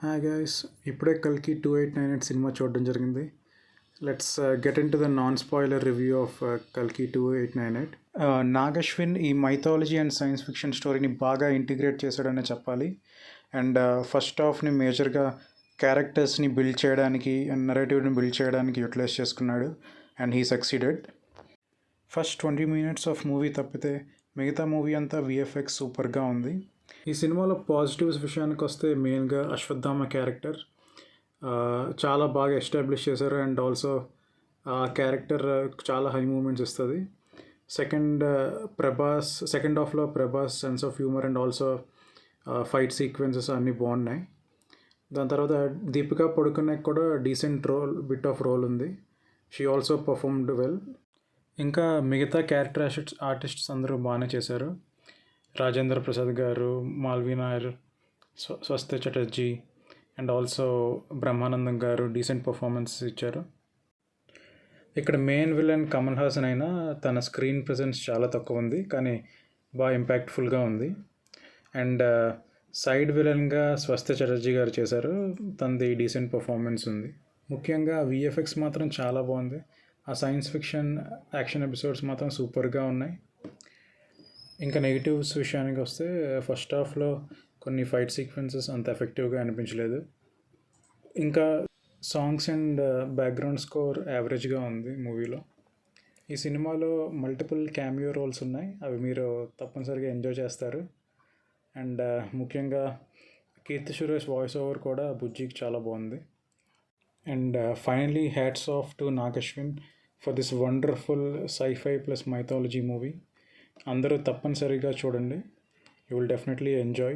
Hi guys, ఇప్పుడే కల్కి 2898 cinema చూడడం జరిగింది. Let's get in to the non spoiler review of కల్కి 2898. నాగశ్విన్ ఈ మైథాలజీ అండ్ సైన్స్ ఫిక్షన్ స్టోరీని బాగా ఇంటిగ్రేట్ చేశాడనే చెప్పాలి. అండ్ ఫస్ట్ హాఫ్ని మేజర్గా క్యారెక్టర్స్ని బిల్డ్ చేయడానికి అండ్ నరేటివ్ని బిల్డ్ చేయడానికి యూటిలైజ్ చేసుకున్నాడు and he succeeded. First 20 minutes of movie తప్పితే మిగతా మూవీ అంతా విఎఫ్ఎక్స్ సూపర్గా ఉంది. ఈ సినిమాలో పాజిటివ్స్ విషయానికి వస్తే మెయిన్గా అశ్వత్థామ క్యారెక్టర్ చాలా బాగా ఎస్టాబ్లిష్ చేశారు అండ్ ఆల్సో ఆ క్యారెక్టర్ చాలా హై మూమెంట్స్ ఇస్తుంది. సెకండ్ హాఫ్లో Prabhas sense of humour and also fight sequences అన్నీ బాగున్నాయి. దాని తర్వాత దీపికా పడుకునేకి కూడా డీసెంట్ బిట్ ఆఫ్ రోల్ ఉంది. She also performed well. ఇంకా మిగతా క్యారెక్టర్ ఆర్టిస్ట్స్ అందరూ బాగానే చేశారు. రాజేంద్ర ప్రసాద్ గారు, మాల్వి నాయర్, స్వస్తి చటర్జీ అండ్ ఆల్సో బ్రహ్మానందం గారు డీసెంట్ పర్ఫార్మెన్స్ ఇచ్చారు. ఇక్కడ మెయిన్ విలన్ కమల్ హాసన్ అయినా తన స్క్రీన్ ప్రెజెన్స్ చాలా తక్కువ ఉంది, కానీ బాగా ఇంపాక్ట్ఫుల్గా ఉంది. అండ్ సైడ్ విలన్గా స్వస్తి చటర్జీ గారు చేశారు, తనది డీసెంట్ పర్ఫార్మెన్స్ ఉంది. ముఖ్యంగా విఎఫ్ఎక్స్ మాత్రం చాలా బాగుంది. ఆ సైన్స్ ఫిక్షన్ యాక్షన్ ఎపిసోడ్స్ మాత్రం సూపర్గా ఉన్నాయి. ఇంకా నెగిటివ్స్ విషయానికి వస్తే ఫస్ట్ హాఫ్లో కొన్ని ఫైట్ సీక్వెన్సెస్ అంత ఎఫెక్టివ్గా అనిపించలేదు. ఇంకా సాంగ్స్ అండ్ బ్యాక్గ్రౌండ్ స్కోర్ యావరేజ్గా ఉంది మూవీలో. ఈ సినిమాలో మల్టిపుల్ క్యామియో రోల్స్ ఉన్నాయి, అవి మీరు తప్పనిసరిగా ఎంజాయ్ చేస్తారు. అండ్ ముఖ్యంగా కీర్తి సురేష్ వాయిస్ ఓవర్ కూడా బుజ్జికి చాలా బాగుంది. And finally hats off to Nag Ashwin for this wonderful sci fi plus mythology movie. అందరూ తప్పనిసరిగా చూడండి. You will definitely enjoy.